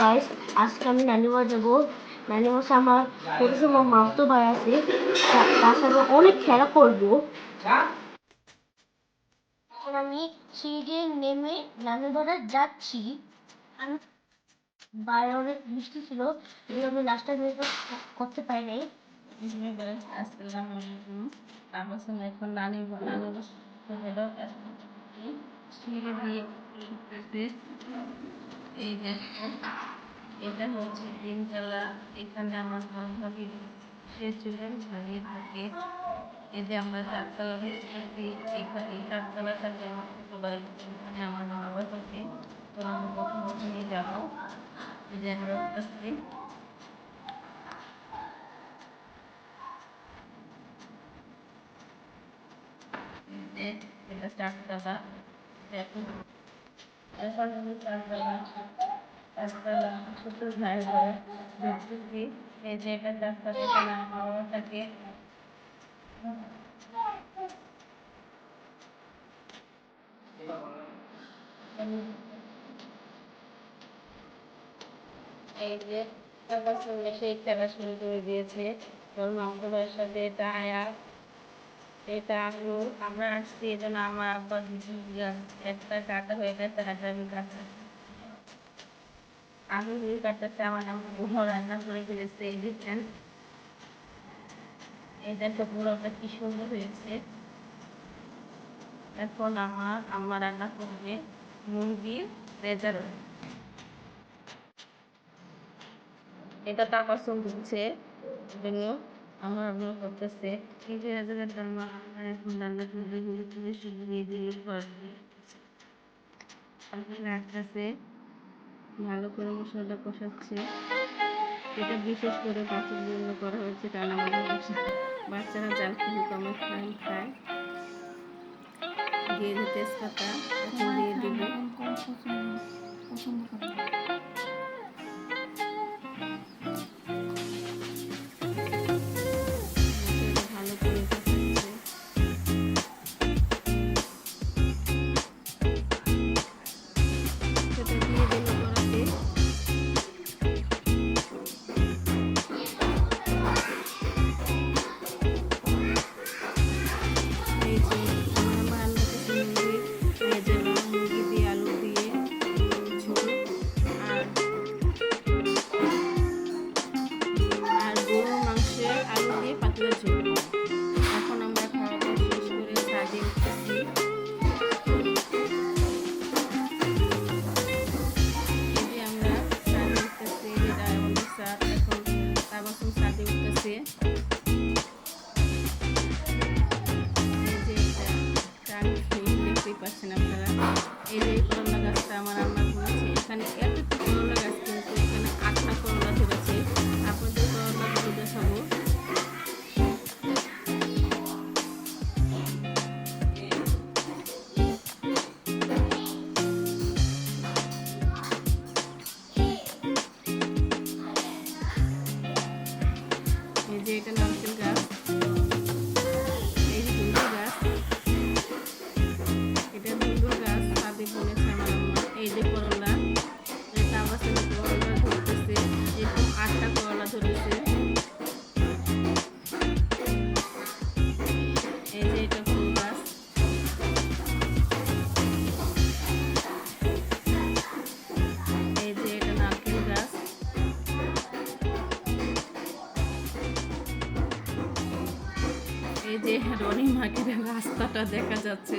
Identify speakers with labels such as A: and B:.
A: Guys, আজকে আমি নানিবার যাবো। নানির বাসায় আমার ছোট সময় মামাতো ভাই আছে, তার সাথে অনেক খেলা করবো। এখন আমি সিঁড়ি দিয়ে নেমে নানির বাসায় যাচ্ছি। আমি বাইরে অনেক বৃষ্টি ছিল, এই আমি লাস্টটা করতে পারি নাই।
B: আসসালামু আলাইকুম। আমার সঙ্গে এখন নানি হলো সিঁড়ি দিয়ে উঠতেছে। এই দেখেন, এটা হচ্ছে তিনতলা। এখানে আমার বান্ধবী শুয়েছিলেন, দাঁড়িয়ে থাকে। এই যে আমরা চারতলা উঠতেছি, এখানে এই চারতলা থাকে আমার ছোট ভাই, এখানে আমার মা বাবা থাকে। তো আমি কখন নিয়ে যাবো, এই যে আমরা উঠতেছি। এটা চারতলা। এখন এখন আমি চারতলা ছোট ভাই ঘরে ঢুকতেছি। এই যে এটা চারতলা, এখানে আমার বাবা থাকে। এই যে সবার সঙ্গে সেই খেলা শুরু করে দিয়েছে। তোর মামাতো ভাইয়ের সাথে এটা আয়াত, এটা আলু। আমরা আসছি এই জন্য আমার আব্বা একটা কাটা হয়ে গেছে, একটা আমি কাটছি। আলু দিয়ে কাটতেছে, আমার আম্মু রান্না করে ফেলেছে। এই দেখেন, এই দেখো পুরোটা কি সুন্দর হয়েছে। এখন আমার আম্মা রান্না করবে মুরগির রেজাল্ট। এটা তাপাসন দিচ্ছে জন্য আমার আম্মা করতেছে এই যে রেজাল্ট। আমার এখন রান্না করবে মুরগি শুধু দিয়ে দিয়ে করবে। এখন রাখতেছে, ভালো করে মশলাটা কষাচ্ছে। এটা বিশেষ করে বাচ্চাদের জন্য করা হয়েছে, কারণ আমাদের বাচ্চারা জাল খুবই কম খায়। দিয়ে দিই তেজপাতা, এখন দিয়ে দিব
A: পছন্দ করে।
B: ভালো করে কষাচ্ছে। সেটা দিয়ে দিল কড়াতে। এই যে আমার রান্না করছে মুরগির রেজালা, মুরগি দিয়ে আলু দিয়ে ঝোল আর আর গরুর মাংসের আলু দিয়ে পাতলা ঝোল। এখন আমরা খাওয়া দাওয়া শেষ করে ছাদে উঠতেছি। এই যে আমরা ছাদে উঠতেছি, এই যে আমাদের ছাদ। এখন তারপর ছাদে উঠতেছে। এই যে এটা চাল দেখতেই পাচ্ছেন আপনারা। এই যে করলা গাছটা আমার আম্মা করেছে। এখানে এতটুকু করলা গাছ, কিন্তু এখানে 8টা করলা ধরেছে। আপনাদের করলাগুলো দেখাবো। এই যে এটা নারকেল গাছ, এই যে ধুন্দুল গাছ, এটা ধুন্দুল গাছ ছাদে বলেছে আমার আম্মা। এই যে করলা, এটা আমার ছেলে করলা ধরতেছে, এরকম 8টা করলা ধরেছে। এই যে এটা ফুল গাছ, এই যে এটা নারকেল গাছ, এই যে রনি মার্কেটের রাস্তাটা দেখা যাচ্ছে।